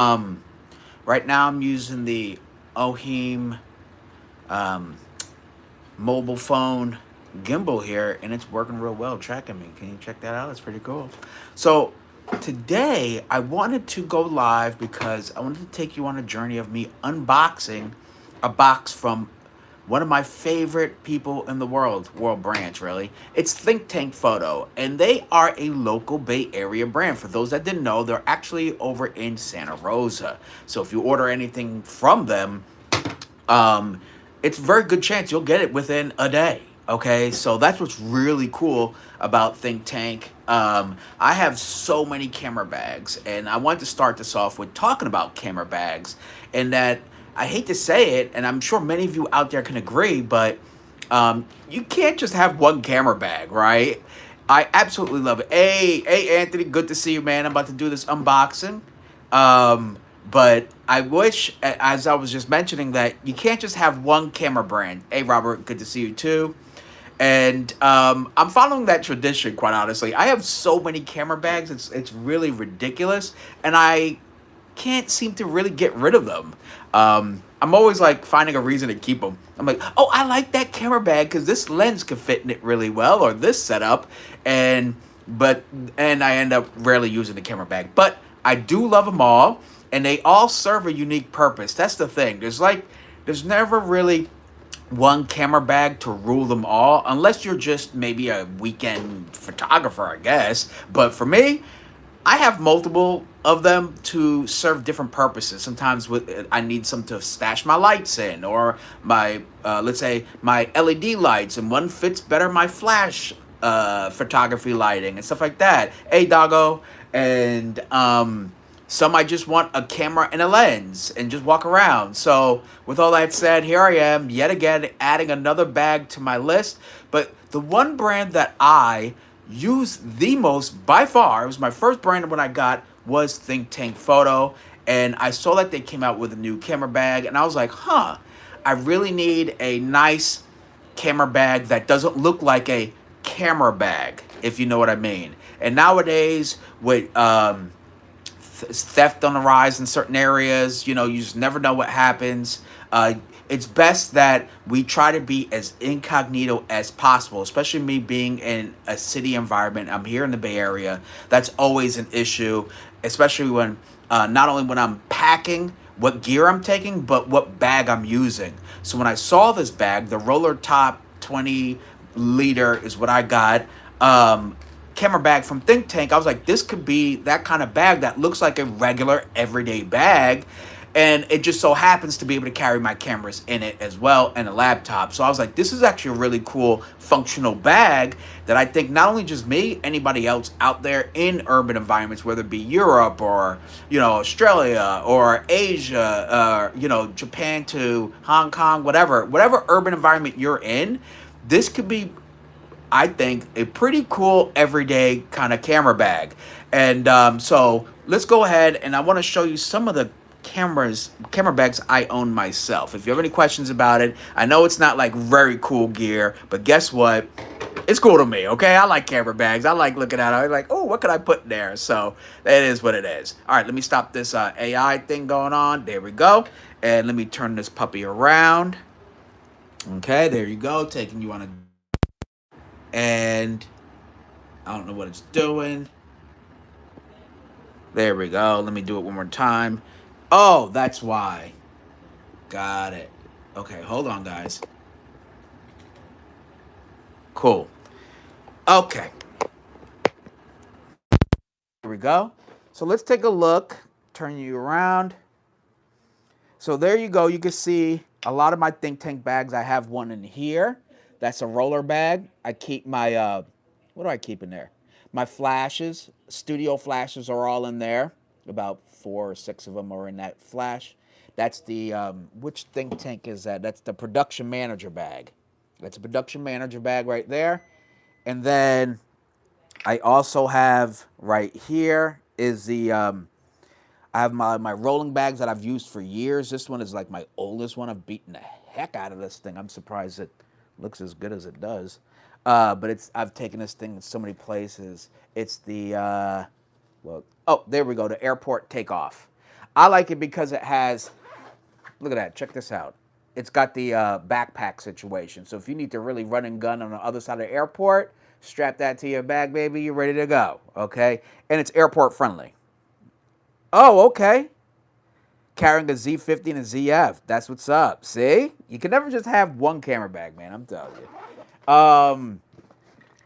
Um, right now I'm using the OHIM um, mobile phone gimbal here, and it's working real well, tracking me. Can you check that out? It's pretty cool. So today I wanted to go live because I wanted to take you on a journey of me unboxing a box from one of my favorite people in the world branch, really. It's Think Tank Photo, and they are a local Bay Area brand. For those that didn't know, they're actually over in Santa Rosa. So if you order anything from them, um, it's a very good chance you'll get it within a day. Okay, so that's what's really cool about Think Tank. I have so many camera bags, and I wanted to start this off with talking about camera bags, and that I hate to say it, and I'm sure many of you out there can agree, but you can't just have one camera bag, right? I absolutely love it. Hey, Anthony, good to see you, man. I'm about to do this unboxing. But I wish, as I was just mentioning, that you can't just have one camera brand. Hey, Robert, good to see you too. And I'm following that tradition, quite honestly. I have so many camera bags; it's really ridiculous, and I can't seem to really get rid of them. I'm always like finding a reason to keep them. I'm like, oh, I like that camera bag because this lens could fit in it really well, or this setup, and but and I end up rarely using the camera bag. But I do love them all, and they all serve a unique purpose. That's the thing. There's never really one camera bag to rule them all, unless you're just maybe a weekend photographer, I guess. But for me, I have multiple of them to serve different purposes. Sometimes I need some to stash my lights in, or my let's say my LED lights, and one fits better my flash photography lighting and stuff like that. Hey, doggo, and some I just want a camera and a lens and just walk around. So with all that said, here I am yet again adding another bag to my list. But the one brand that I use the most by far, it was my first brand when I got, was Think Tank Photo. And I saw that they came out with a new camera bag, and I was like, huh, I really need a nice camera bag that doesn't look like a camera bag, if you know what I mean. And nowadays, with theft on the rise in certain areas. You know, you just never know what happens. It's best that we try to be as incognito as possible, especially me being in a city environment. I'm here in the Bay Area. That's always an issue, especially when not only when I'm packing what gear I'm taking, but what bag I'm using. So when I saw this bag, the RollTop 20 liter is what I got. Camera bag from Think Tank. I was like, this could be that kind of bag that looks like a regular everyday bag. And it just so happens to be able to carry my cameras in it as well, and a laptop. So I was like, this is actually a really cool functional bag that I think not only just me, anybody else out there in urban environments, whether it be Europe or, Australia or Asia, Japan to Hong Kong, whatever urban environment you're in, this could be, I think, a pretty cool everyday kind of camera bag. And so let's go ahead, and I want to show you some of the camera bags I own myself. If you have any questions about it, I know it's not like very cool gear, but guess what? It's cool to me, okay? I like camera bags. I like looking at it. I'm like, oh, what could I put in there? So that is what it is. All right, let me stop this AI thing going on. There we go. And let me turn this puppy around. Okay, there you go. Taking you on a, and I don't know what it's doing. There we go. Let me do it one more time. Oh, that's why. Got it. Okay, hold on, guys. Cool. Okay, here we go. So let's take a look. Turn you around. So there you go. You can see a lot of my Think Tank bags. I have one in here. That's a roller bag. I keep my, what do I keep in there? My flashes, studio flashes are all in there. About 4 or 6 of them are in that flash. That's the, which Think Tank is that? That's the production manager bag. That's a production manager bag right there. And then I also have right here is the, I have my rolling bags that I've used for years. This one is like my oldest one. I've beaten the heck out of this thing. I'm surprised it looks as good as it does. But I've taken this thing in so many places. It's the oh, there we go, the airport takeoff. I like it because it has, look at that, check this out. It's got the backpack situation. So if you need to really run and gun on the other side of the airport, strap that to your bag, baby, you're ready to go, okay? And it's airport friendly. Oh, okay. Carrying a Z50 and a ZF. That's what's up. See? You can never just have one camera bag, man, I'm telling you.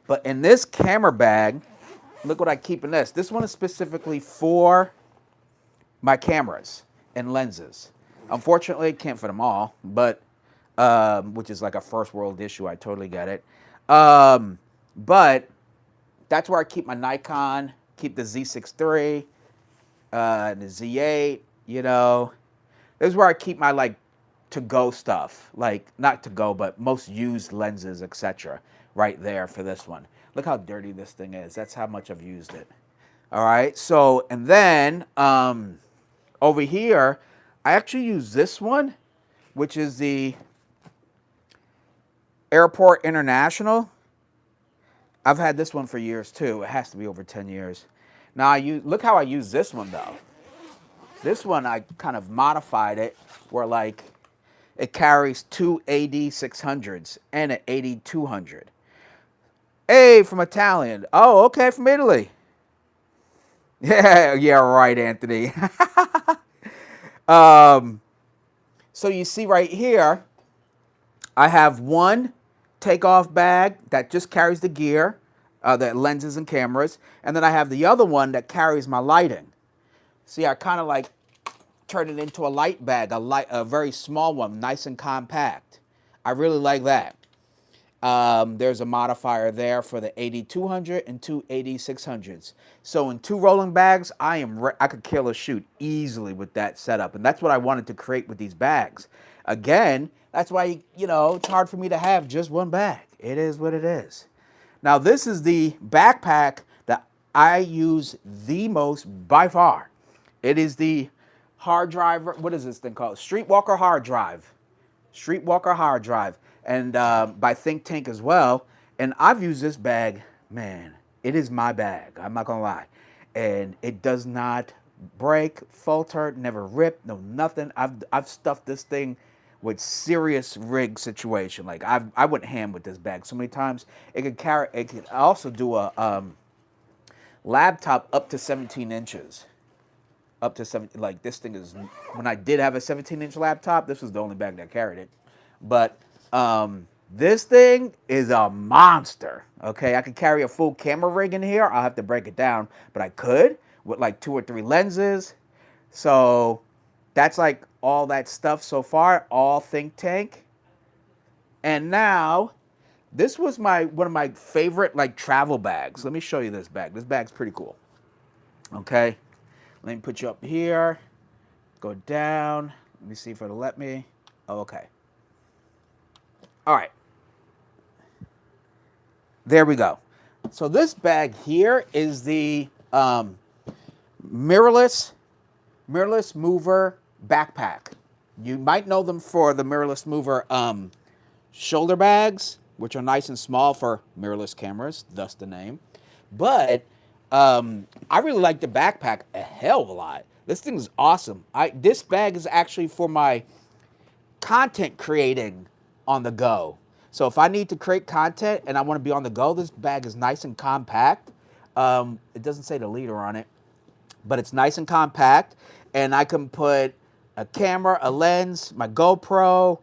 But in this camera bag, look what I keep in this. This one is specifically for my cameras and lenses. Unfortunately, can't fit them all, but which is like a first world issue. I totally get it. But that's where I keep my Nikon, keep the Z6 III, the Z8. You know, this is where I keep my like to-go stuff, like not to-go, but most used lenses, etc. Right there for this one. Look how dirty this thing is. That's how much I've used it. All right. So, and then over here, I actually use this one, which is the Airport International. I've had this one for years too. It has to be over 10 years. Now, look how I use this one though. This one, I kind of modified it where like it carries two AD600s and an AD200. Hey, from Italian. Oh, okay, from Italy. Yeah, right, Anthony. So you see right here, I have one takeoff bag that just carries the gear, the lenses and cameras, and then I have the other one that carries my lighting. See, I kind of like turn it into a light bag, a very small one, nice and compact. I really like that. There's a modifier there for the AD200 and two AD600s. So in two rolling bags, I could kill a shoot easily with that setup. And that's what I wanted to create with these bags. Again, that's why, you know, it's hard for me to have just one bag. It is what it is. Now, this is the backpack that I use the most by far. It is the hard drive, what is this thing called? Streetwalker hard drive. Streetwalker hard drive. And by Think Tank as well. And I've used this bag, man, it is my bag. I'm not gonna lie. And it does not break, falter, never rip, no nothing. I've stuffed this thing with serious rig situation. Like I went ham with this bag so many times. It could also do a laptop up to 17 inches. Up to 17, like this thing is, when I did have a 17-inch laptop, this was the only bag that carried it. But this thing is a monster, okay? I could carry a full camera rig in here. I'll have to break it down, but I could with like 2 or 3 lenses. So that's like all that stuff so far, all Think Tank. And now, this was one of my favorite like travel bags. Let me show you this bag. This bag's pretty cool, okay? Let me put you up here, go down. Let me see if it'll let me. Oh, okay. All right. There we go. So this bag here is the mirrorless mover backpack. You might know them for the mirrorless mover shoulder bags, which are nice and small for mirrorless cameras, thus the name. But I really like the backpack a hell of a lot. This thing is awesome. This bag is actually for my content creating on the go. So if I need to create content and I want to be on the go, this bag is nice and compact. It doesn't say the leader on it, but it's nice and compact. And I can put a camera, a lens, my GoPro,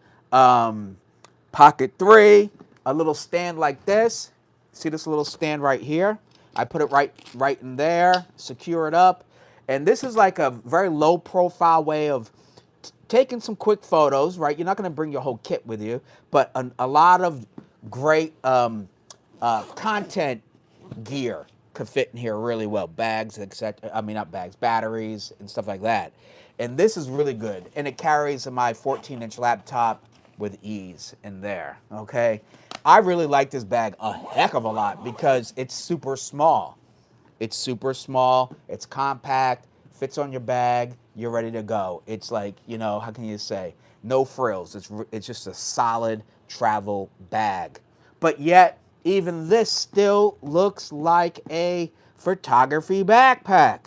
Pocket 3, a little stand like this. See this little stand right here? I put it right in there, secure it up. And this is like a very low profile way of taking some quick photos, right? You're not going to bring your whole kit with you, but a lot of great content gear could fit in here really well. Bags, etc. I mean, not bags, batteries and stuff like that. And this is really good. And it carries my 14-inch laptop with ease in there, okay? I really like this bag a heck of a lot because it's super small. It's super small, it's compact, fits on your bag, you're ready to go. It's like, you know, how can you say? No frills. It's just a solid travel bag. But yet, even this still looks like a photography backpack.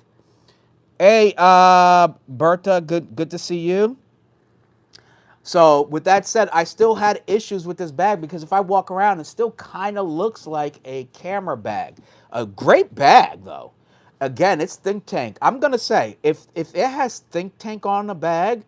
Hey, Bertha, good to see you. So with that said, I still had issues with this bag because if I walk around, it still kind of looks like a camera bag. A great bag though. Again, it's Think Tank. I'm gonna say if it has Think Tank on the bag,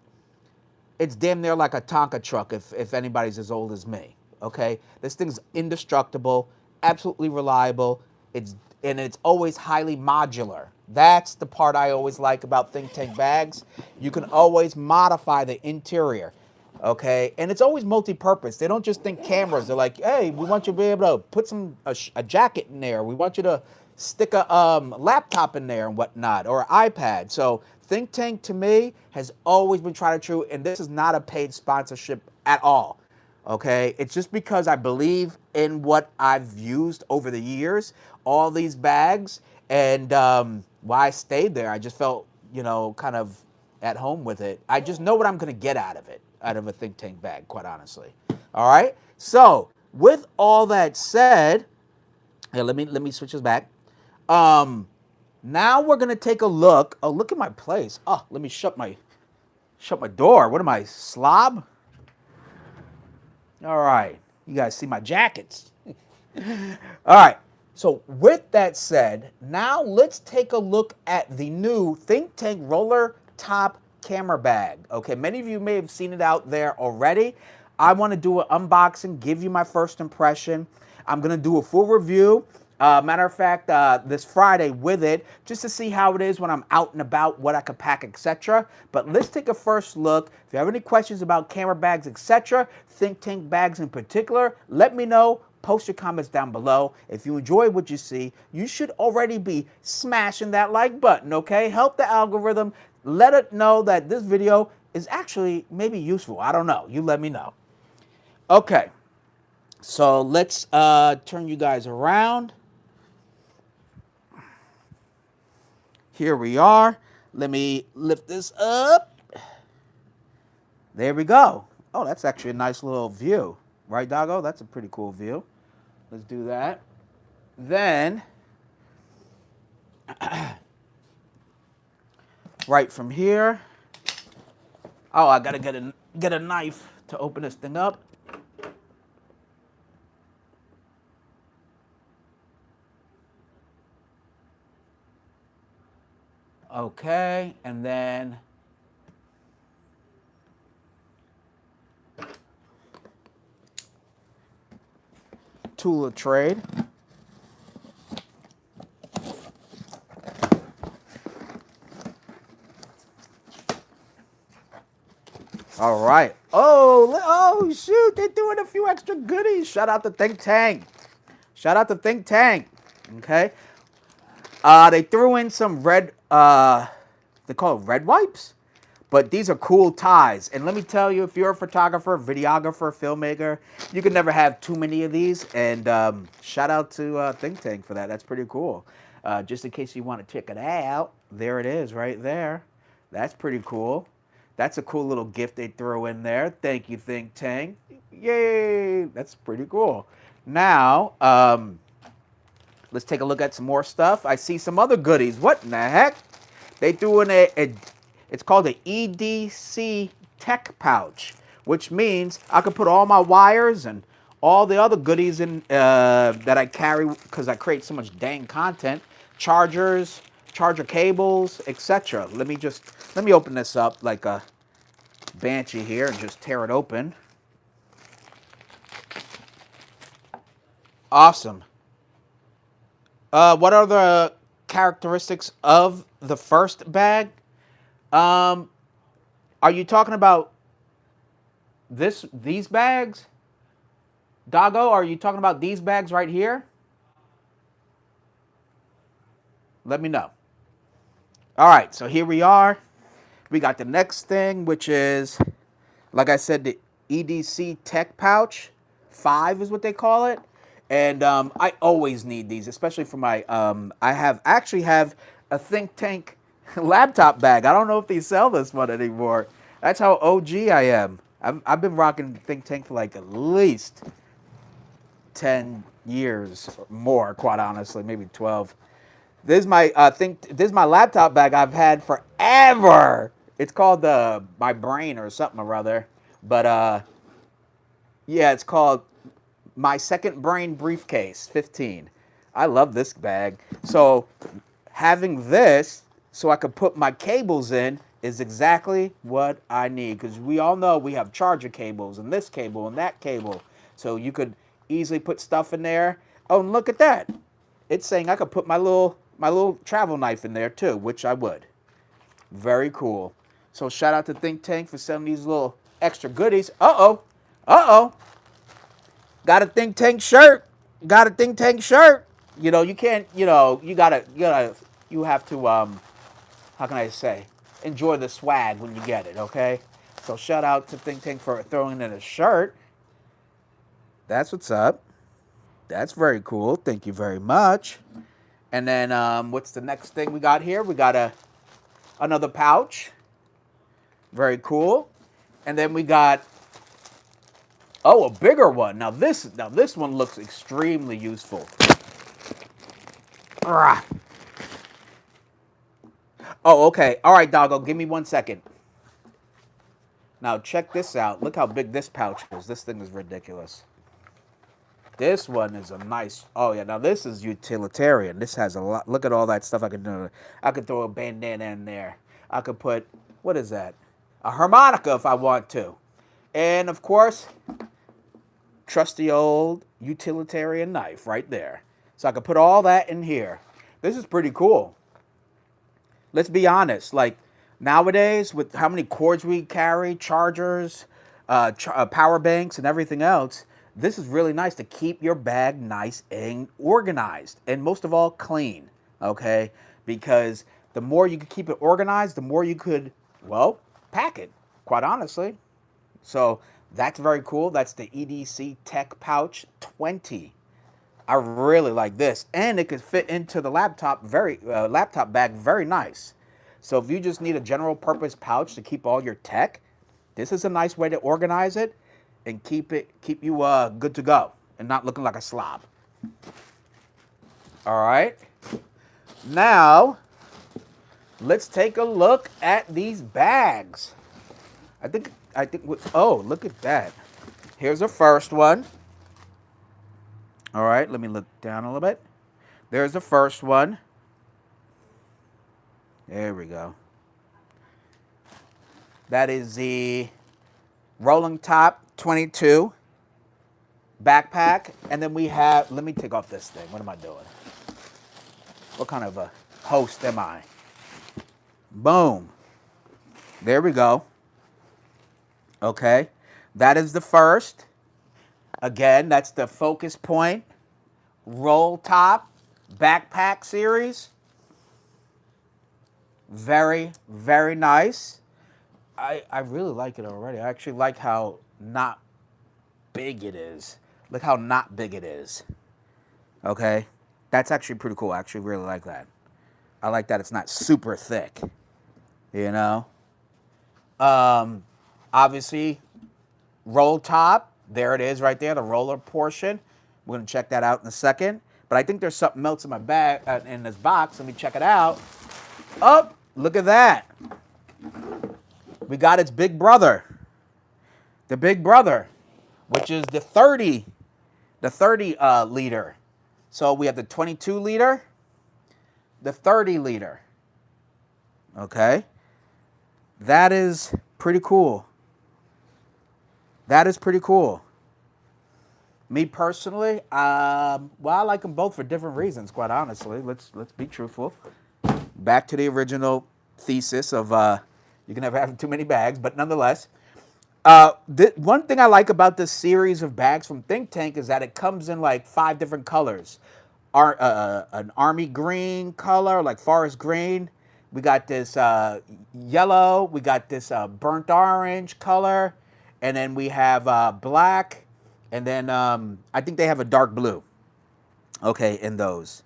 it's damn near like a Tonka truck if anybody's as old as me. Okay, this thing's indestructible, absolutely reliable. It's always highly modular. That's the part I always like about Think Tank bags. You can always modify the interior. Okay, and it's always multi-purpose. They don't just think cameras. They're like, hey, we want you to be able to put a jacket in there. We want you to stick a laptop in there and whatnot, or an iPad. So Think Tank to me has always been tried and true, and this is not a paid sponsorship at all. Okay, it's just because I believe in what I've used over the years, all these bags, and why I stayed there. I just felt, kind of at home with it. I just know what I'm going to get out of it, out of a Think Tank bag, quite honestly. All right. So with all that said, here, let me switch this back. Now we're gonna take a look. Oh, look at my place. Oh, let me shut my door. What am I, slob? All right. You guys see my jackets. All right. So with that said, now let's take a look at the new Think Tank RollTop camera bag. Okay, many of you may have seen it out there already. I want to do an unboxing, give you my first impression. I'm going to do a full review. Matter of fact, this Friday with it, just to see how it is when I'm out and about, what I could pack, etc. But let's take a first look. If you have any questions about camera bags, etc., Think Tank bags in particular, let me know. Post your comments down below. If you enjoy what you see, you should already be smashing that like button, okay? Help the algorithm. Let it know that this video is actually maybe useful. I don't know. You let me know. Okay. So let's turn you guys around. Here we are. Let me lift this up. There we go. Oh, that's actually a nice little view. Right, doggo? That's a pretty cool view. Let's do that. Then, right from here. Oh, I gotta get a knife to open this thing up. Okay, and then tool of trade. All right. Oh, shoot. They're doing a few extra goodies. Shout out to Think Tank. Shout out to Think Tank. Okay. They threw in some red, they call it red wipes. But these are cool ties. And let me tell you, if you're a photographer, videographer, filmmaker, you can never have too many of these. And shout out to Think Tank for that. That's pretty cool. Just in case you want to check it out, there it is right there. That's pretty cool. That's a cool little gift they throw in there. Thank you, Think Tank. Yay! That's pretty cool. Now, let's take a look at some more stuff. I see some other goodies. What in the heck? They threw in it's called an EDC tech pouch, which means I could put all my wires and all the other goodies in that I carry because I create so much dang content. Chargers, charger cables, etc. Let me open this up like a banshee here and just tear it open. Awesome. What are the characteristics of the first bag? Are you talking about these bags? Doggo, are you talking about these bags right here? Let me know. All right, so here we are. We got the next thing, which is, like I said, the EDC Tech Pouch 5 is what they call it. And I always need these, especially for my, I actually have a Think Tank laptop bag. I don't know if they sell this one anymore. That's how OG I am. I've been rocking Think Tank for like at least 10 years or more, quite honestly, maybe 12. This is my this is my laptop bag I've had forever. It's called my brain or something or other. But yeah, it's called my second brain briefcase 15. I love this bag. So having this so I could put my cables in is exactly what I need, because we all know we have charger cables and this cable and that cable. So you could easily put stuff in there. Oh, and look at that. It's saying I could put my little travel knife in there too, which I would. Very cool. So shout out to Think Tank for sending these little extra goodies. Uh-oh. Uh-oh. Got a Think Tank shirt. Got a Think Tank shirt. You know, you can't, you have to, how can I say, enjoy the swag when you get it, okay? So shout out to Think Tank for throwing in a shirt. That's what's up. That's very cool. Thank you very much. And then what's the next thing we got here? We got another pouch. Very cool. And then we got, oh, a bigger one. Now this one looks extremely useful. Oh, okay. All right, doggo. Give me 1 second. Now check this out. Look how big this pouch is. This thing is ridiculous. This one is a nice. Oh yeah. Now this is utilitarian. This has a lot. Look at all that stuff I could do. I could throw a bandana in there. I could put, what is that? A harmonica if I want to. And of course, trusty old utilitarian knife right there. So I could put all that in here. This is pretty cool. Let's be honest. Like nowadays, with how many cords we carry, chargers, power banks, and everything else, this is really nice to keep your bag nice and organized. And most of all, clean. Okay? Because the more you could keep it organized, the more you could, well, pack it, quite honestly. So that's very cool. That's the EDC Tech Pouch 20. I really like this, and it could fit into the laptop bag very nice. So if you just need a general purpose pouch to keep all your tech, this is a nice way to organize it and keep you good to go and not looking like a slob. All right. Now let's take a look at these bags. I think. Oh, look at that. Here's the first one. All right, let me look down a little bit. There's the first one. There we go. That is the RollTop 22 backpack. And then we have, let me take off this thing. What am I doing? What kind of a host am I? Boom. There we go. Okay. That is the first. Again, that's the FocusPoint RollTop backpack series. Very, very nice. I really like it already. I actually like how not big it is. Look how not big it is. Okay? That's actually pretty cool. I actually really like that. I like that it's not super thick. You know? Obviously, RollTop. There it is right there, the roller portion. We're going to check that out in a second. But I think there's something else in my bag, in this box. Let me check it out. Oh, look at that. We got its big brother. The big brother, which is the 30 liter. So we have the 22 liter, the 30 liter. Okay. That is pretty cool. That is pretty cool. Me personally, well, I like them both for different reasons, quite honestly. Let's be truthful. Back to the original thesis of you can never have too many bags, but nonetheless, one thing I like about this series of bags from Think Tank is that it comes in like 5 different colors. An army green color, like forest green. We got this yellow. We got this burnt orange color. And then we have black. And then I think they have a dark blue. Okay, in those.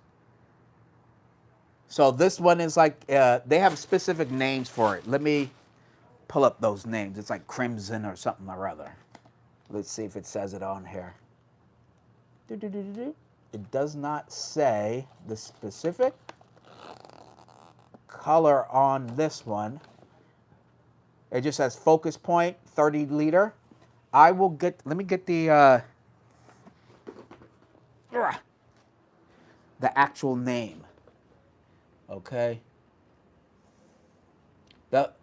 So this one is like, they have specific names for it. Let me pull up those names. It's like crimson or something or other. Let's see if it says it on here. It does not say the specific. color on this one. It just says FocusPoint 30 liter. I will get, let me get the actual name. Okay.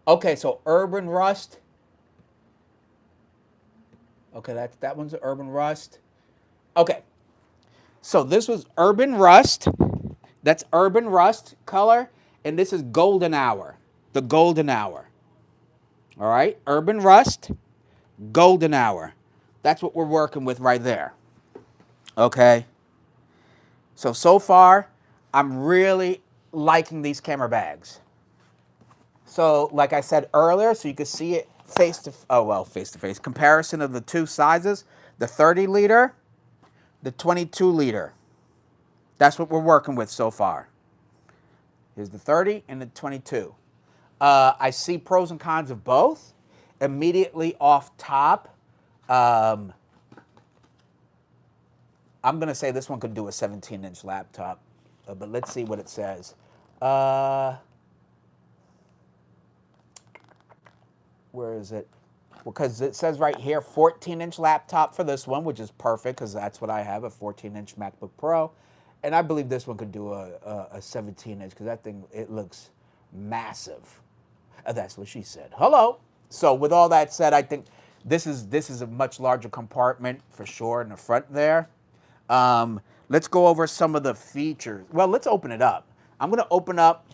Okay, so Urban Rust. Okay, that one's Urban Rust. Okay. So this was Urban Rust. That's Urban Rust color. And this is Golden Hour. The Golden Hour. All right. Urban Rust, Golden Hour. That's what we're working with right there. Okay. So far, I'm really liking these camera bags. So, like I said earlier, so you can see it face to face. Comparison of the two sizes, the 30 liter, the 22 liter. That's what we're working with so far. Here's the 30 and the 22. I see pros and cons of both. Immediately off top, I'm going to say this one could do a 17-inch laptop, but let's see what it says. Where is it? Because it says right here, 14-inch laptop for this one, which is perfect because that's what I have, a 14-inch MacBook Pro. And I believe this one could do a 17-inch because that thing, it looks massive. That's what she said. Hello. So with all that said, I think this is a much larger compartment for sure in the front there. Let's go over some of the features. Well, let's open it up. I'm going to open up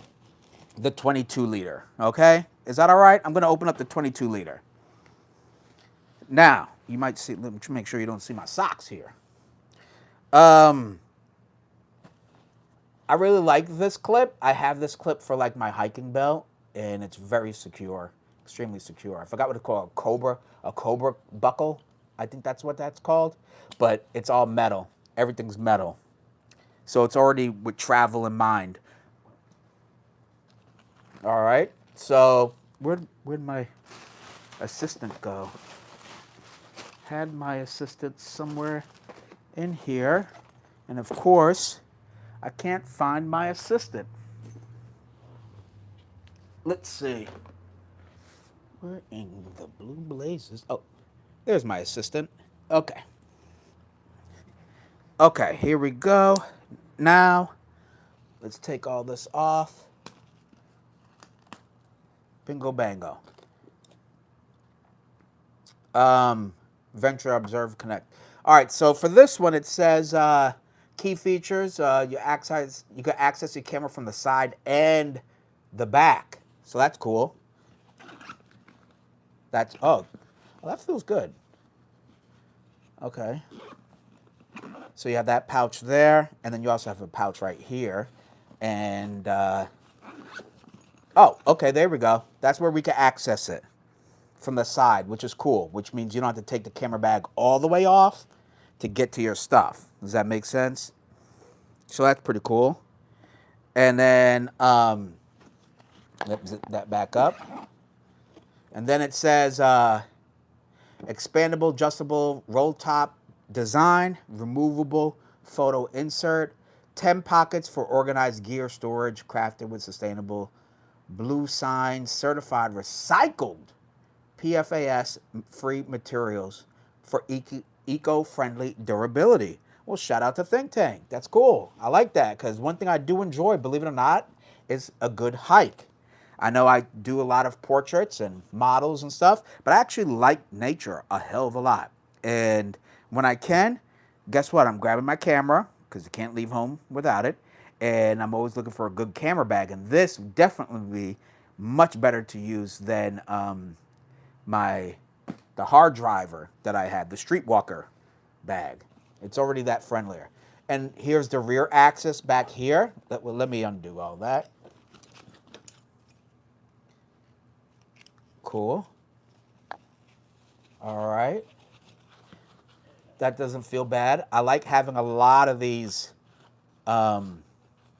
the 22 liter, okay? Is that all right? I'm going to open up the 22 liter. Now, you might see, let me make sure you don't see my socks here. I really like this clip. I have this clip for like my hiking belt, and it's very secure, extremely secure. I forgot what it's called, a Cobra buckle. I think that's what that's called, but it's all metal. Everything's metal. So it's already with travel in mind. All right, so where'd my assistant go? Had my assistant somewhere in here, and of course, I can't find my assistant. Let's see. Where in the blue blazes? Oh, there's my assistant. Okay. Okay, here we go. Now, let's take all this off. Bingo bango. Venture, observe, connect. All right, so for this one, it says key features. You can access your camera from the side and the back. So that's cool. Oh, that feels good. Okay. So you have that pouch there, and then you also have a pouch right here. And, oh, okay, there we go. That's where we can access it from the side, which is cool, which means you don't have to take the camera bag all the way off to get to your stuff. Does that make sense? So that's pretty cool. And then, let's zip that back up. And then it says, expandable, adjustable, RollTop design, removable photo insert, 10 pockets for organized gear storage, crafted with sustainable blue sign, certified recycled PFAS-free materials for eco-friendly durability. Well, shout out to Think Tank. That's cool. I like that because one thing I do enjoy, believe it or not, is a good hike. I know I do a lot of portraits and models and stuff, but I actually like nature a hell of a lot. And when I can, guess what? I'm grabbing my camera because you can't leave home without it. And I'm always looking for a good camera bag. And this definitely much better to use than the hard driver that I had, the Streetwalker bag. It's already that friendlier. And here's the rear axis back here. Let me undo all that. Cool. All right. That doesn't feel bad. I like having a lot of these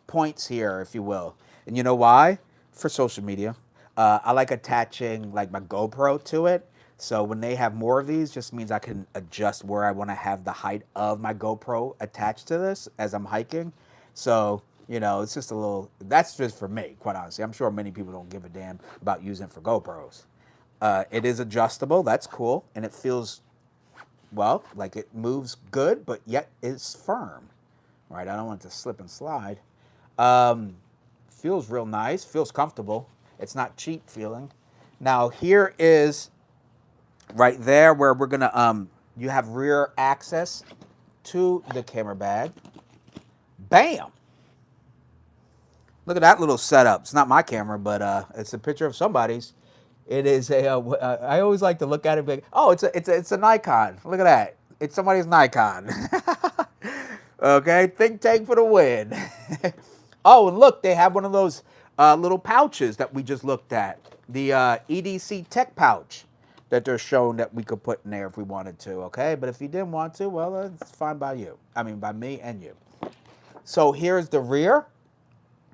points here, if you will. And you know why? For social media. I like attaching like my GoPro to it. So when they have more of these, just means I can adjust where I want to have the height of my GoPro attached to this as I'm hiking. So You know, it's just a little, that's just for me, quite honestly. I'm sure many people don't give a damn about using it for GoPros. It is adjustable, that's cool, and it feels, well, like it moves good, but yet it's firm, right? I don't want it to slip and slide. Um, Feels real nice, feels comfortable. It's not cheap feeling. Now here is right there where we're gonna, you have rear access to the camera bag. Bam! Look at that little setup. It's not my camera, but it's a picture of somebody's. It is a. I always like to look at it and be like, oh, it's a Nikon. Look at that. It's somebody's Nikon. Okay, think tank for the win. Oh, and look, they have one of those little pouches that we just looked at. The EDC Tech pouch that they're showing that we could put in there if we wanted to. Okay, but if you didn't want to, well, it's fine by you. I mean, by me and you. So here's the rear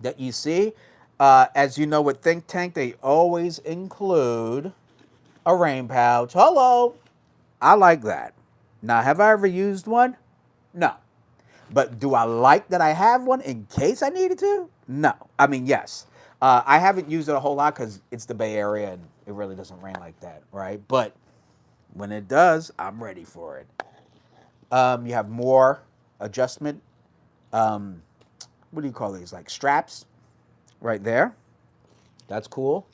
that you see. As you know, with Think Tank, they always include a rain pouch. Hello. I like that. Now, have I ever used one? No. But do I like that I have one in case I needed to? No. I mean, yes. I haven't used it a whole lot because it's the Bay Area and it really doesn't rain like that, right? But when it does, I'm ready for it. You have more adjustment. What do you call these? Like straps right there. That's cool.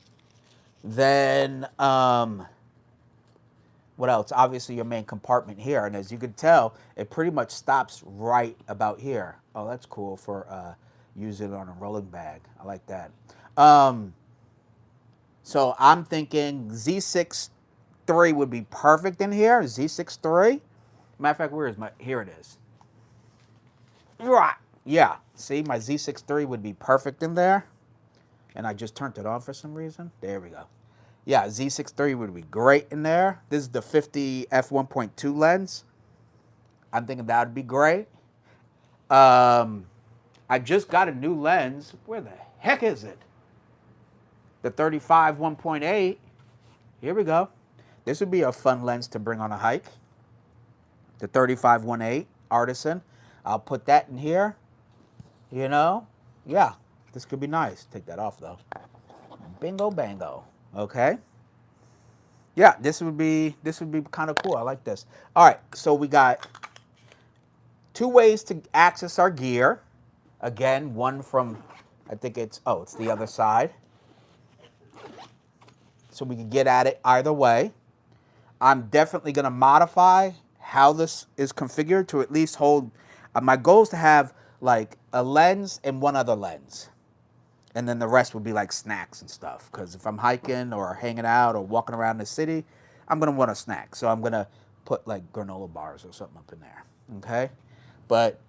Then, what else? Obviously, your main compartment here. And as you can tell, it pretty much stops right about here. Oh, that's cool for using it on a rolling bag. I like that. So I'm thinking Z6 III would be perfect in here. Z6 III. Matter of fact, where is my? Here it is. Right. Yeah. See, my Z6 III would be perfect in there. And I just turned it on for some reason. There we go. Yeah, Z6 III would be great in there. This is the 50 f1.2 lens. I'm thinking that would be great. I just got a new lens. Where the heck is it? The 35 1.8. Here we go. This would be a fun lens to bring on a hike. The 35 1.8 Artisan. I'll put that in here. You know? Yeah, this could be nice. Take that off, though. Bingo bango. Okay. Yeah, this would be kind of cool. I like this. All right, so we got two ways to access our gear. Again, one from, I think it's the other side. So we can get at it either way. I'm definitely going to modify how this is configured to at least hold. My goal is to have like a lens and one other lens. And then the rest would be like snacks and stuff. Because if I'm hiking or hanging out or walking around the city, I'm going to want a snack. So I'm going to put like granola bars or something up in there. Okay? But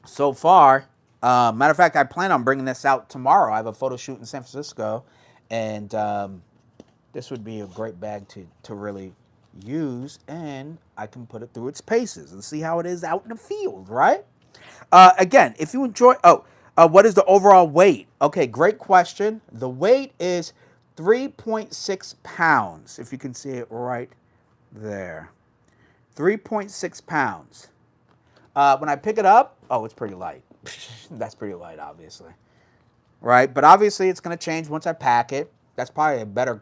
so far, matter of fact, I plan on bringing this out tomorrow. I have a photo shoot in San Francisco. And this would be a great bag to really use. And I can put it through its paces and see how it is out in the field, right? Again, if you enjoy... what is the overall weight? Okay, great question. The weight is 3.6 pounds, if you can see it right there. 3.6 pounds. When I pick it up, oh, it's pretty light. That's pretty light, obviously. Right? But obviously, it's going to change once I pack it. That's probably a better,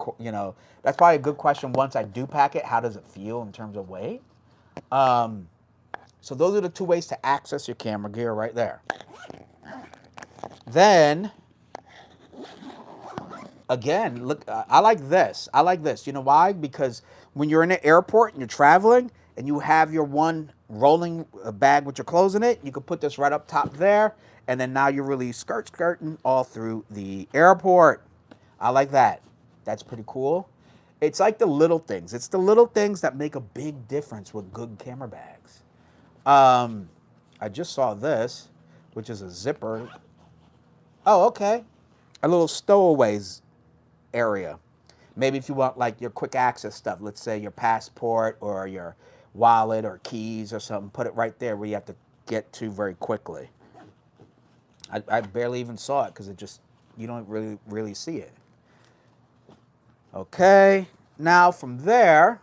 that's probably a good question once I do pack it. How does it feel in terms of weight? So those are the two ways to access your camera gear right there. Then, again, look, I like this. I like this. You know why? Because when you're in an airport and you're traveling and you have your one rolling bag with your clothes in it, you can put this right up top there. And then now you're really skirting all through the airport. I like that. That's pretty cool. It's like the little things. It's the little things that make a big difference with good camera bags. I just saw this, which is a zipper. Oh, okay. A little stowaways area. Maybe if you want like your quick access stuff, let's say your passport or your wallet or keys or something, put it right there where you have to get to very quickly. I barely even saw it because you don't really see it. Okay. Now from there,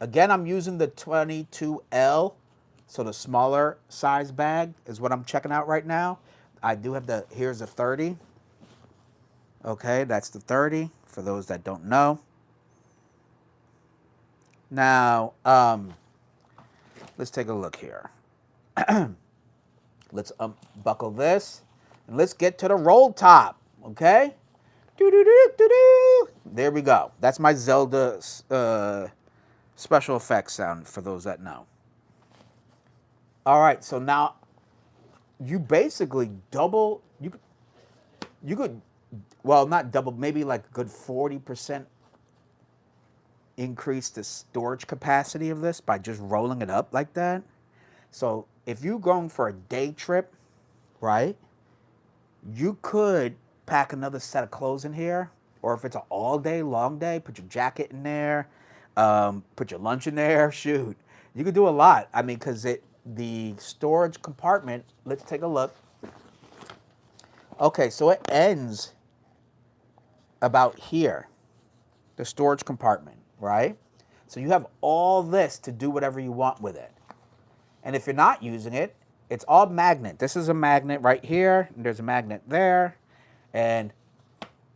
again, I'm using the 22L. So the smaller size bag is what I'm checking out right now. I do have the, here's the 30. Okay, that's the 30 for those that don't know. Now, let's take a look here. Let's unbuckle this and let's get to the RollTop. Okay. Doo-doo-doo-doo-doo. There we go. That's my Zelda special effects sound for those that know. All right, so now you basically double. You could, well, not double, maybe like a good 40% increase the storage capacity of this by just rolling it up like that. So if you're going for a day trip, right, you could pack another set of clothes in here, or if it's an all day, long day, put your jacket in there, put your lunch in there. Shoot, you could do a lot. I mean, because the storage compartment. Let's take a look. Okay, so it ends about here, the storage compartment, right? So you have all this to do whatever you want with it. And if you're not using it, it's all magnet. This is a magnet right here, and there's a magnet there, and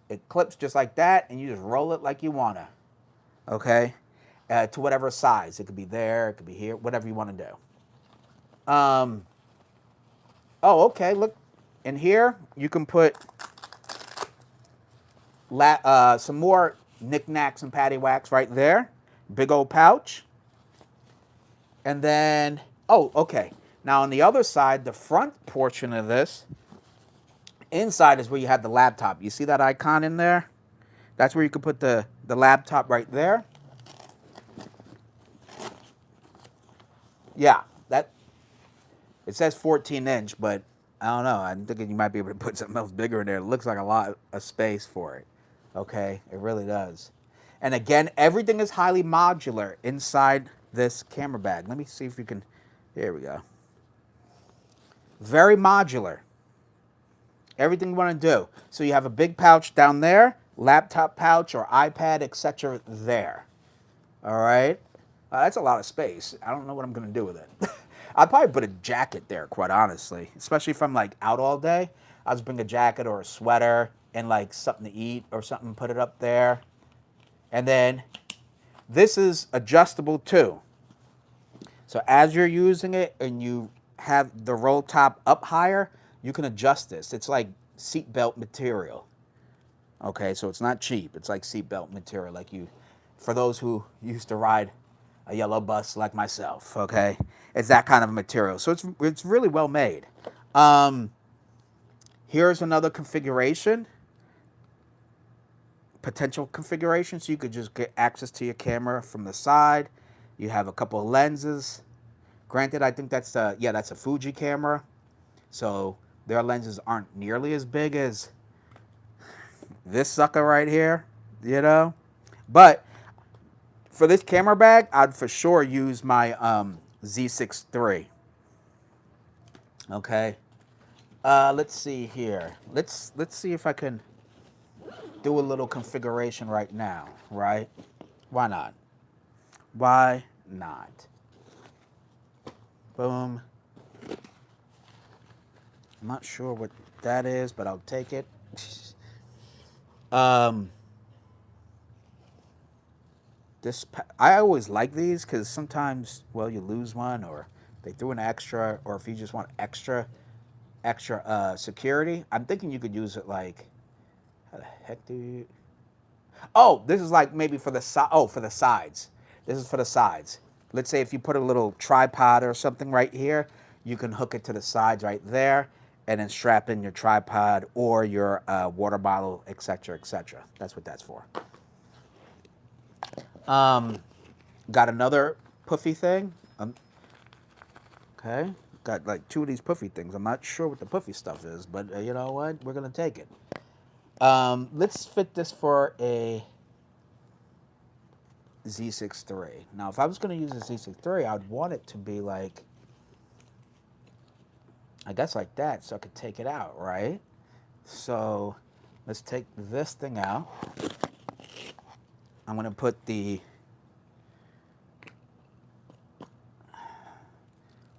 it clips just like that, and you just roll it like you wanna, okay? To whatever size. It could be there, it could be here, whatever you wanna do. Oh, okay, look. In here, you can put some more knickknacks and paddywhacks right there. Big old pouch. And then, oh, okay. Now on the other side, the front portion of this, inside is where you have the laptop. You see that icon in there? That's where you can put the laptop right there. Yeah, that, it says 14-inch, but I don't know. I'm thinking you might be able to put something else bigger in there. It looks like a lot of space for it. Okay, it really does. And again, everything is highly modular inside this camera bag. Let me see if you can, here we go. Very modular. Everything you want to do. So you have a big pouch down there, laptop pouch or iPad, etc. there. All right. That's a lot of space. I don't know what I'm going to do with it. I'd probably put a jacket there, quite honestly. Especially if I'm like out all day. I'll just bring a jacket or a sweater and like something to eat or something, put it up there. And then this is adjustable too. So as you're using it and you have the RollTop up higher, you can adjust this. It's like seatbelt material. Okay, so it's not cheap. It's like seatbelt material, like you, for those who used to ride a yellow bus like myself, okay? It's that kind of material. So it's really well made. Here's another configuration, potential configuration. So you could just get access to your camera from the side. You have a couple of lenses. Granted, I think that's that's a Fuji camera. So their lenses aren't nearly as big as this sucker right here, you know? But for this camera bag, I'd for sure use my Z6 III. Okay. Let's see here. Let's see if I can do a little configuration right now, right? Why not? Why not? Boom. I'm not sure what that is, but I'll take it. I always like these because sometimes, well, you lose one or they threw an extra, or if you just want extra security. I'm thinking you could use it like, how the heck do you? Oh, this is like maybe for the for the sides. This is for the sides. Let's say if you put a little tripod or something right here, you can hook it to the sides right there, and then strap in your tripod or your water bottle, etc., etc. That's what that's for. Got another puffy thing. Okay, got like two of these puffy things. I'm not sure what the puffy stuff is, but you know what? We're gonna take it. Let's fit this for a Z6 III. Now, if I was gonna use a Z6 III, I'd want it to be like, I guess like that, so I could take it out, right? So let's take this thing out. I'm gonna put the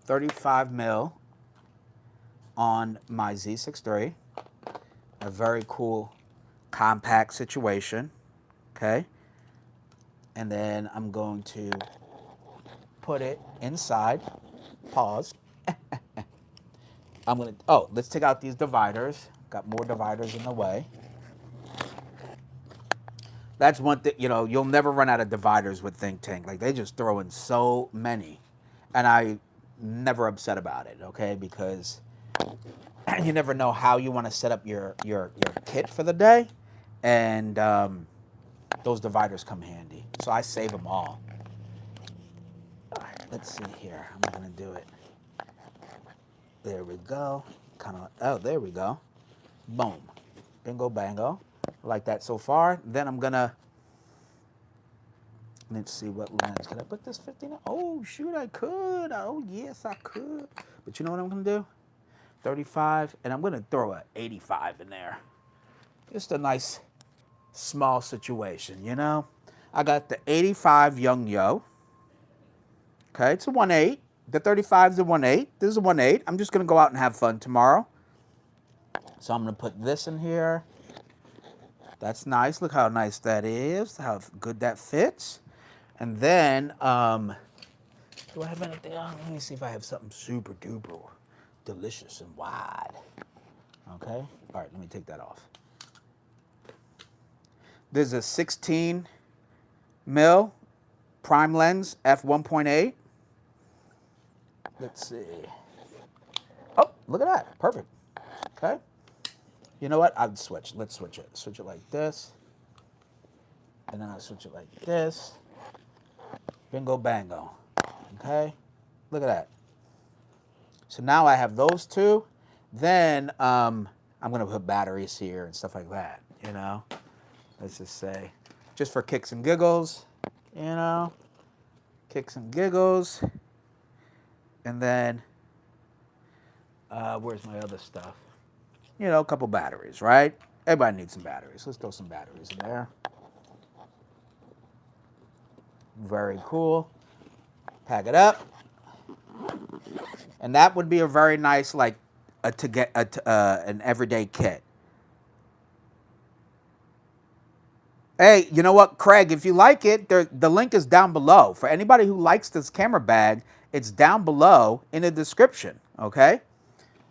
35 mil on my Z6 III. A very cool, compact situation, okay? And then I'm going to put it inside. Pause. I'm gonna, oh, let's take out these dividers. Got more dividers in the way. That's one thing, you know, you'll never run out of dividers with Think Tank. Like, they just throw in so many. And I never upset about it, okay? Because you never know how you want to set up your kit for the day. And those dividers come handy. So I save them all. All right, let's see here. I'm going to do it. There we go. Kind of, oh, there we go. Boom. Bingo, bango. Like that so far. Then I'm going to, let's see what lens. Can I put this 15? Oh, shoot, I could. Oh, yes, I could. But you know what I'm going to do? 35, and I'm going to throw a 85 in there. Just a nice small situation, you know? I got the 85 Young Yo. Okay, it's a 1.8. The 35 is a 1.8. This is a 1.8. I'm just going to go out and have fun tomorrow. So I'm going to put this in here. That's nice. Look how nice that is. How good that fits. And then, do I have anything? Let me see if I have something super duper delicious and wide. Okay. All right, let me take that off. There's a 16 mil prime lens, f1.8. Let's see. Oh, look at that. Perfect. Okay. You know what? I'd switch. Let's switch it. Switch it like this. And then I'll switch it like this. Bingo, bango. Okay. Look at that. So now I have those two. Then I'm going to put batteries here and stuff like that, you know. Let's just say, just for kicks and giggles, you know. Kicks and giggles. And then, where's my other stuff? You know, a couple batteries, right? Everybody needs some batteries. Let's throw some batteries in there. Very cool. Pack it up. And that would be a very nice, like, an everyday kit. Hey, you know what, Craig? If you like it, the link is down below. For anybody who likes this camera bag, it's down below in the description, okay?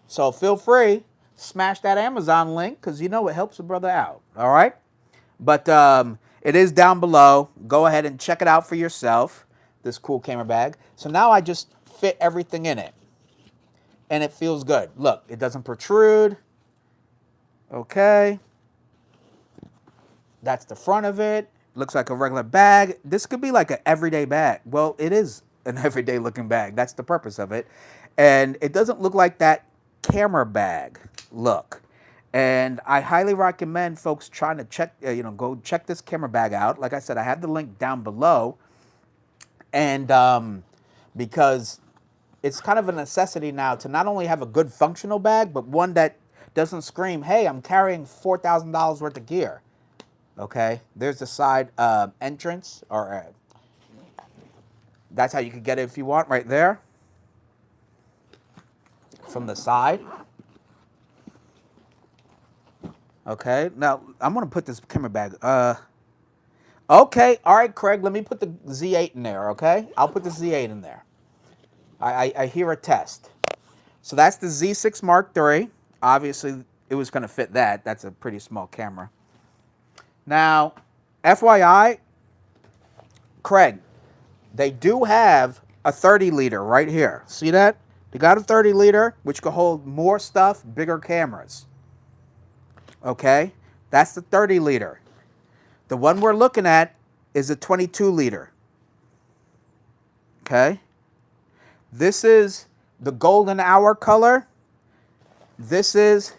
So feel free, smash that Amazon link, because you know it helps a brother out, all right? But it is down below. Go ahead and check it out for yourself, this cool camera bag. So now I just fit everything in it, and it feels good. Look, it doesn't protrude, okay? That's the front of it. Looks like a regular bag. This could be like an everyday bag. Well, it is an everyday looking bag. That's the purpose of it. And it doesn't look like that camera bag look. And I highly recommend folks trying to check, go check this camera bag out. Like I said, I have the link down below. And because it's kind of a necessity now to not only have a good functional bag, but one that doesn't scream, hey, I'm carrying $4,000 worth of gear. Okay, there's the side entrance, or that's how you could get it if you want, right there. From the side. Okay, now I'm gonna put this camera bag. Okay, all right, Craig, let me put the Z8 in there, okay? I'll put the Z8 in there. I hear a test. So that's the Z6 Mark III. Obviously, it was gonna fit that. That's a pretty small camera. Now, FYI, Craig, they do have a 30 liter right here. See that? They got a 30 liter, which could hold more stuff, bigger cameras. Okay? That's the 30 liter. The one we're looking at is a 22 liter. Okay? This is the golden hour color. This is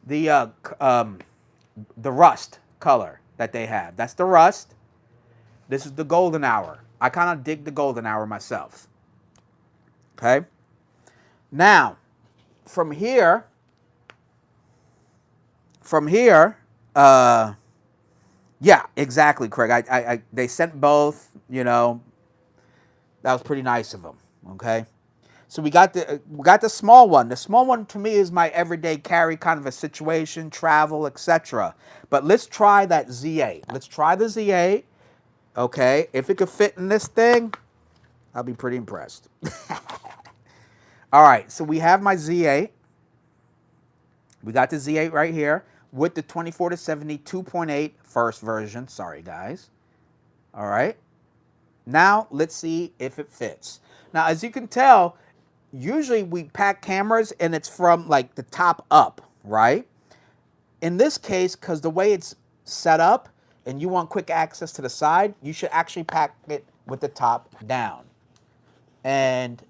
the rust color that they have. That's the rust. This is the golden hour. I kind of dig the golden hour myself. Okay? Now, from here, yeah, exactly, Craig. They sent both, you know. That was pretty nice of them, okay? So we got the small one. The small one to me is my everyday carry kind of a situation, travel, etc. But let's try that Z8. Let's try the Z8. Okay, if it could fit in this thing, I'll be pretty impressed. All right, so we have my Z8. We got the Z8 right here with the 24 to 70 2.8 first version. Sorry, guys. All right. Now, let's see if it fits. Now, as you can tell, usually we pack cameras and it's from like the top up, right? In this case, because the way it's set up and you want quick access to the side, you should actually pack it with the top down. And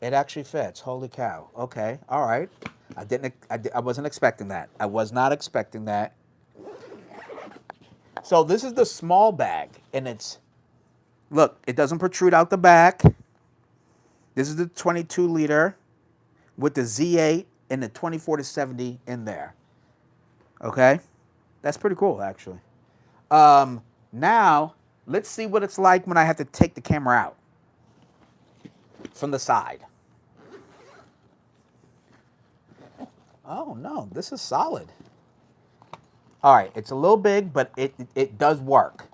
it actually fits. Holy cow. Okay. All right. I wasn't expecting that. I was not expecting that. So this is the small bag, and it's, look, it doesn't protrude out the back. This is the 22 liter with the Z8 and the 24 to 70 in there. Okay? That's pretty cool, actually. Now, let's see what it's like when I have to take the camera out from the side. Oh, no, this is solid. All right, it's a little big, but it does work.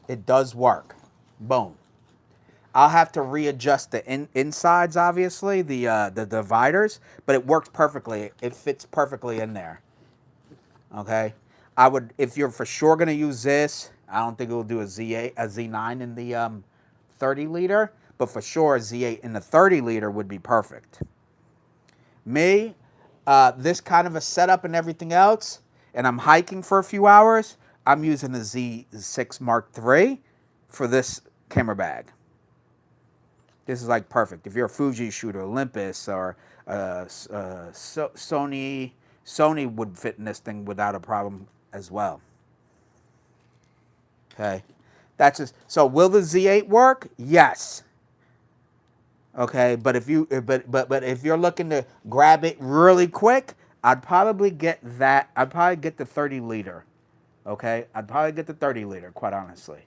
It does work. Boom. I'll have to readjust the insides, obviously, the dividers, but it works perfectly. It fits perfectly in there. Okay? I would, if you're for sure going to use this, I don't think it will do a Z8, a Z9 in the 30 liter, but for sure a Z8 in the 30 liter would be perfect. Me, this kind of a setup and everything else, and I'm hiking for a few hours, I'm using the Z6 Mark III for this camera bag. This is like perfect. If you're a Fuji shooter, Olympus, or Sony would fit in this thing without a problem as well. Okay, that's just, so will the Z8 work? Yes. Okay, but if you but if you're looking to grab it really quick, I'd probably get that. I'd probably get the 30 liter. Okay, I'd probably get the 30 liter, quite honestly.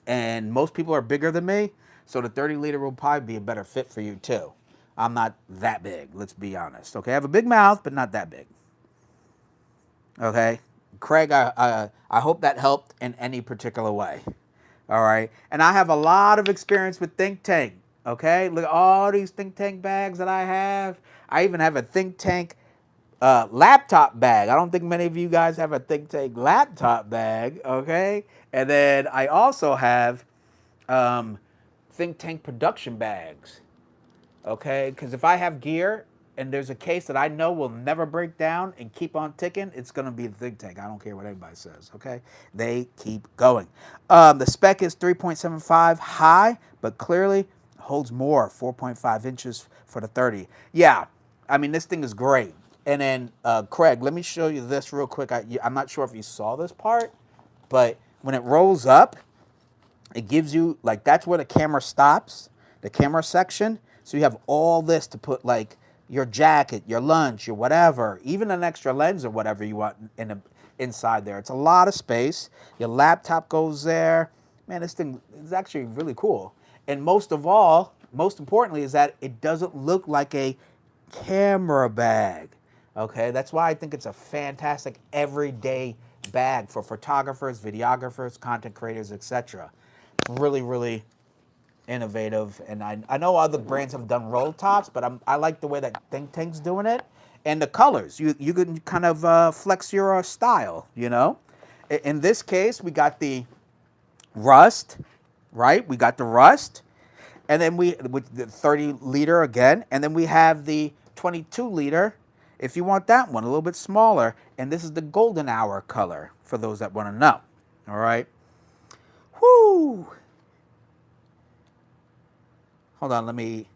And most people are bigger than me, so the 30 liter will probably be a better fit for you too. I'm not that big, let's be honest. Okay, I have a big mouth, but not that big. Okay, Craig, I hope that helped in any particular way. All right, and I have a lot of experience with Think Tank. Okay, look at all these Think Tank bags that I have. I even have a Think Tank laptop bag. I don't think many of you guys have a Think Tank laptop bag, okay? And then I also have Think Tank production bags, okay? Because if I have gear and there's a case that I know will never break down and keep on ticking, it's going to be the Think Tank. I don't care what anybody says, okay? They keep going. The spec is 3.75 high, but clearly holds more, 4.5 inches for the 30. Yeah, I mean, this thing is great. And then, Craig, let me show you this real quick. I'm not sure if you saw this part, but when it rolls up, it gives you, like, that's where the camera stops, the camera section. So you have all this to put, like, your jacket, your lunch, your whatever, even an extra lens or whatever you want inside there. It's a lot of space. Your laptop goes there. Man, this thing is actually really cool. And most of all, most importantly, is that it doesn't look like a camera bag. Okay, that's why I think it's a fantastic everyday bag for photographers, videographers, content creators, etc. Really, really innovative. And I know other brands have done roll tops, but I like the way that Think Tank's doing it. And the colors, you can kind of flex your style, you know. In this case, we got the rust, right? We got the rust. And then with the 30 liter again. And then we have the 22 liter. If you want that one, a little bit smaller, and this is the golden hour color for those that want to know. All right. Whoo. Hold on, let me.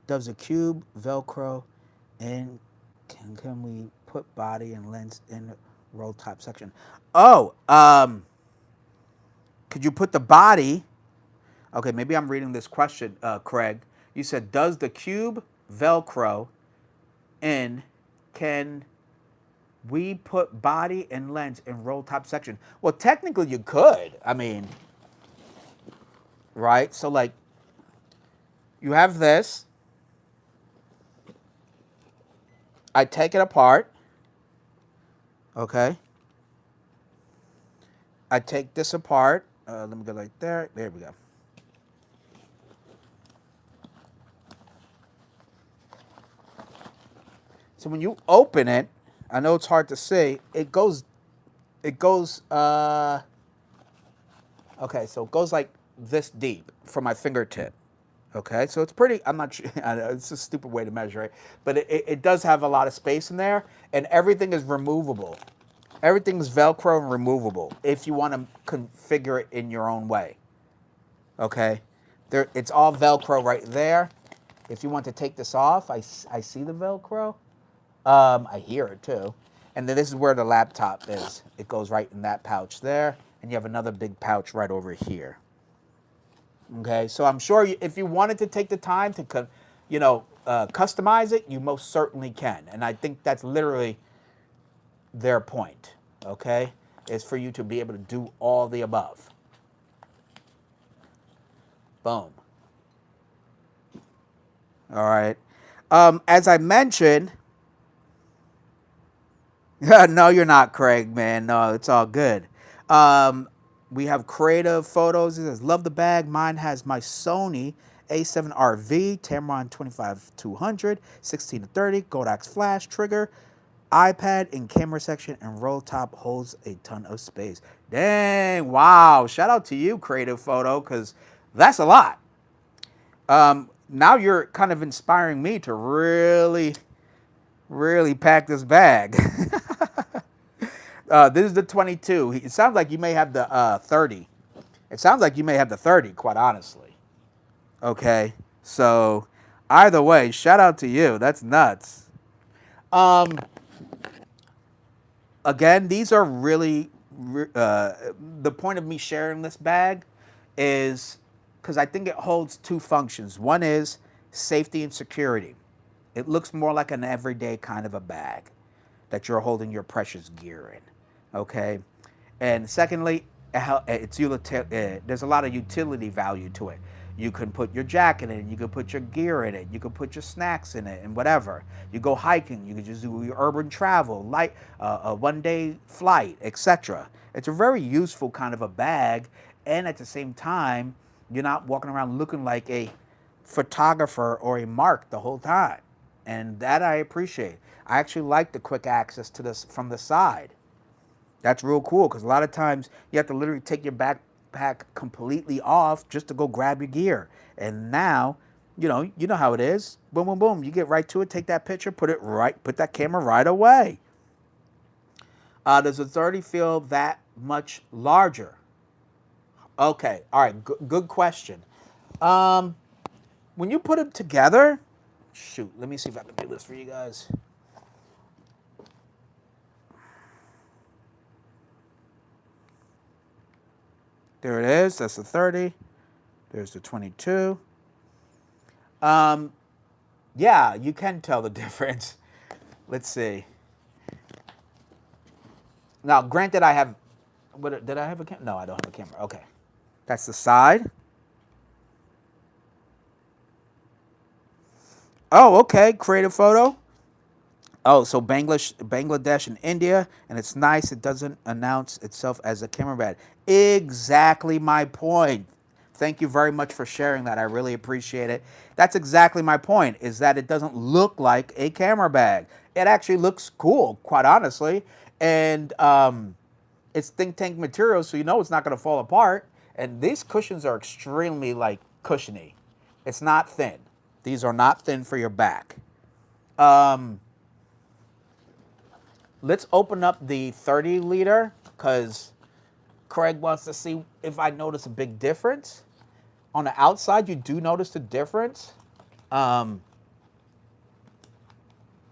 Does the cube Velcro and can we put body and lens in the roll top section? Oh, could you put the body? Okay, maybe I'm reading this question, Craig. You said, does the cube Velcro in, can we put body and lens in roll top section? Well, technically you could. I mean, right? So like, you have this. I take it apart. Okay. I take this apart. Let me go right there. There we go. So when you open it, I know it's hard to see. It goes, okay, so it goes like this deep from my fingertip. Okay, so it's pretty, I'm not sure, I know, it's a stupid way to measure it, but it does have a lot of space in there, and everything is removable. Everything's Velcro and removable if you want to configure it in your own way. Okay, it's all Velcro right there. If you want to take this off, I see the Velcro. I hear it too. And then this is where the laptop is. It goes right in that pouch there, and you have another big pouch right over here. Okay, so I'm sure if you wanted to take the time to, customize it, you most certainly can. And I think that's literally their point, okay, is for you to be able to do all the above. Boom. All right. As I mentioned, no, you're not, Craig, man. No, it's all good. We have creative photos. It says, love the bag. Mine has my Sony A7RV, Tamron 25-200, 16-30, Godox flash trigger, iPad in camera section, and RollTop holds a ton of space. Dang, wow. Shout out to you, creative photo, because that's a lot. Now you're kind of inspiring me to really pack this bag. This is the 22. It sounds like you may have the 30. It sounds like you may have the 30, quite honestly. Okay, so either way, shout out to you. That's nuts. Again, these are really, the point of me sharing this bag is because I think it holds two functions. One is safety and security. It looks more like an everyday kind of a bag that you're holding your precious gear in, okay? And secondly, there's a lot of utility value to it. You can put your jacket in it, you can put your gear in it, you can put your snacks in it, and whatever. You go hiking, you can just do your urban travel, like a one-day flight, etc. It's a very useful kind of a bag, and at the same time, you're not walking around looking like a photographer or a mark the whole time. And that I appreciate. I actually like the quick access to this from the side. That's real cool because a lot of times you have to literally take your backpack completely off just to go grab your gear. And now, you know how it is. Boom, boom, boom. You get right to it, take that picture, put that camera right away. Does the 30 feel that much larger? Okay, all right, good question. When you put it together, shoot, let me see if I can do this for you guys. There it is. That's the 30. There's the 22. Yeah, you can tell the difference. Let's see. Now, granted, did I have a camera? No, I don't have a camera. Okay. That's the side. Oh, okay. Creative photo. Oh, so Bangladesh and India, and it's nice. It doesn't announce itself as a camera bag. Exactly my point. Thank you very much for sharing that. I really appreciate it. That's exactly my point, is that it doesn't look like a camera bag. It actually looks cool, quite honestly. And it's think tank material, so you know it's not going to fall apart. And these cushions are extremely, cushiony. It's not thin. These are not thin for your back. Let's open up the 30 liter because Craig wants to see if I notice a big difference. On the outside, you do notice the difference. But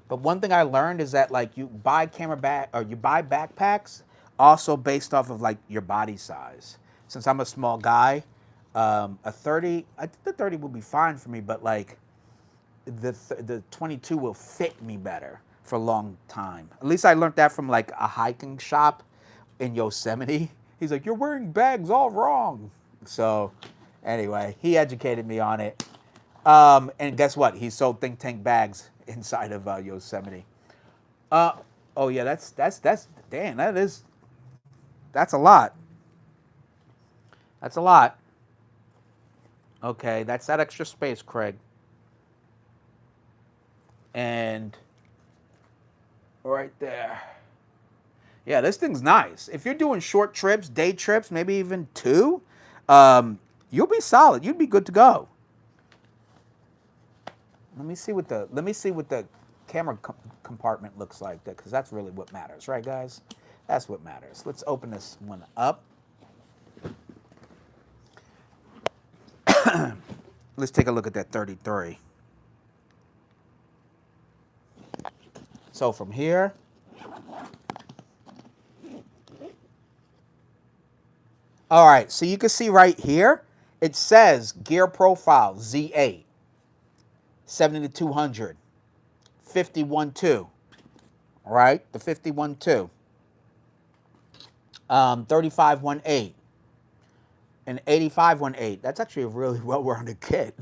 one thing I learned is that you buy you buy backpacks also based off of your body size. Since I'm a small guy, a 30, I think the 30 will be fine for me, but the 22 will fit me better for a long time. At least I learned that from a hiking shop in Yosemite. He's like, you're wearing bags all wrong. So anyway, he educated me on it. And guess what? He sold think tank bags inside of Yosemite. Oh yeah, that's damn. That's a lot. That's a lot. Okay, that's that extra space, Craig. And right there. Yeah, this thing's nice. If you're doing short trips, day trips, maybe even two, you'll be solid. You'd be good to go. Let me see what the camera compartment looks like, because that's really what matters, right, guys? That's what matters. Let's open this one up. Let's take a look at that 33. So from here, all right, so you can see right here, it says gear profile Z8, 70-200, 51.2, right? The 51.2, 35.18, and 85.18. That's actually a really well-rounded kit.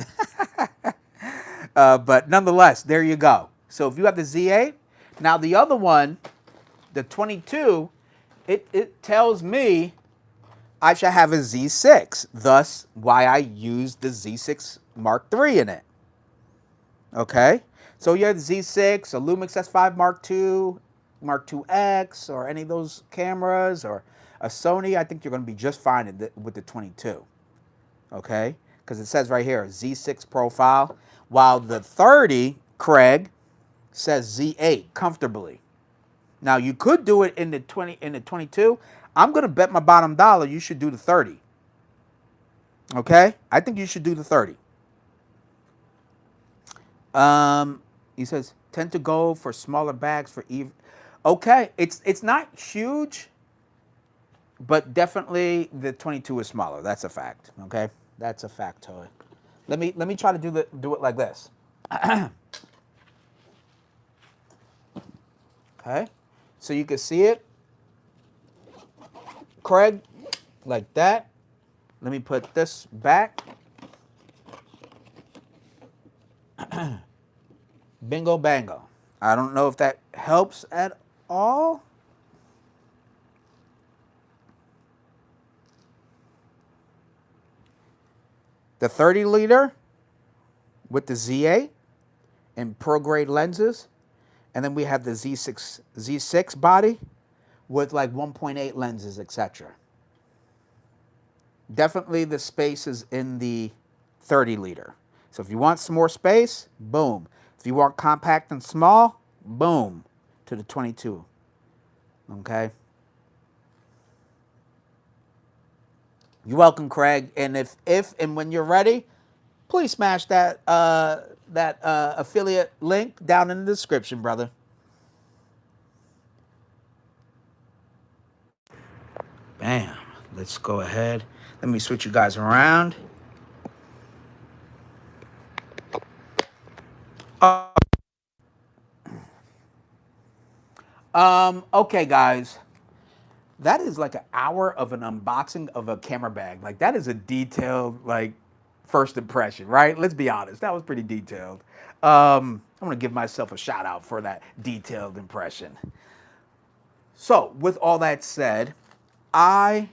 But nonetheless, there you go. So if you have the Z8, now the other one, the 22, it tells me I should have a Z6, thus why I used the Z6 Mark III in it. Okay? So you have the Z6, a Lumix S5 Mark II, Mark IIX, or any of those cameras, or a Sony, I think you're going to be just fine with the 22. Okay? Because it says right here, Z6 profile, while the 30, Craig, says Z8 comfortably. Now you could do it in the 22. I'm going to bet my bottom dollar you should do the 30. Okay? I think you should do the 30. He says, tend to go for smaller bags for even. Okay, it's not huge, but definitely the 22 is smaller. That's a fact. Okay? That's a factoid. Let me try to do it like this. Okay? So you can see it, Craig, like that. Let me put this back. Bingo bango. I don't know if that helps at all. The 30 liter with the Z8 and pro grade lenses. And then we have the Z6 body with like 1.8 lenses, etc. Definitely the space is in the 30 liter. So if you want some more space, boom. If you want compact and small, boom, to the 22. Okay? You're welcome, Craig. And if and when you're ready, please smash that affiliate link down in the description, brother. Bam. Let's go ahead. Let me switch you guys around. Okay, guys. That is like an hour of an unboxing of a camera bag. Like, that is a detailed, like, first impression, right? Let's be honest. That was pretty detailed. I'm going to give myself a shout out for that detailed impression. So, with all that said, I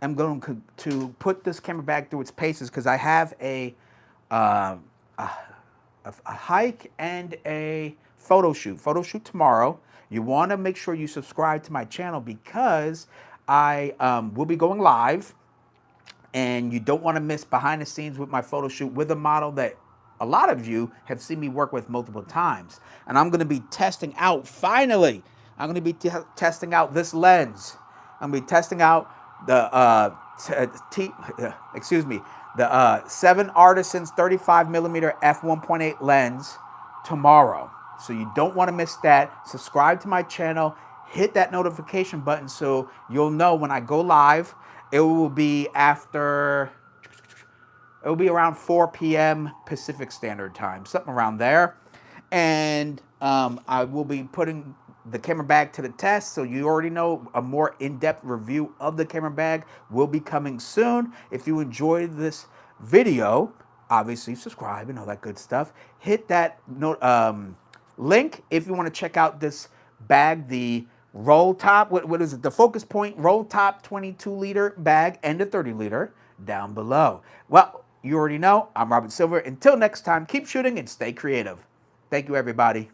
am going to put this camera bag through its paces because I have a hike and a photo shoot tomorrow. You want to make sure you subscribe to my channel because I will be going live, and you don't want to miss behind the scenes with my photo shoot with a model that a lot of you have seen me work with multiple times. And I'm going to be testing out, finally, I'm going to be testing out this lens. I'm going to be testing out the, the 7 Artisans 35mm f1.8 lens tomorrow. So you don't want to miss that. Subscribe to my channel. Hit that notification button so you'll know when I go live. It will be around 4 p.m. Pacific Standard Time, something around there. And I will be putting the camera bag to the test, so you already know a more in-depth review of the camera bag will be coming soon. If you enjoyed this video, Obviously, subscribe and all that good stuff. Hit that link if you want to check out this bag, the RollTop. What is it? The FocusPoint RollTop 22-liter bag and a 30-liter down below. Well, you already know. I'm Robert Silver. Until next time, keep shooting and stay creative. Thank you, everybody.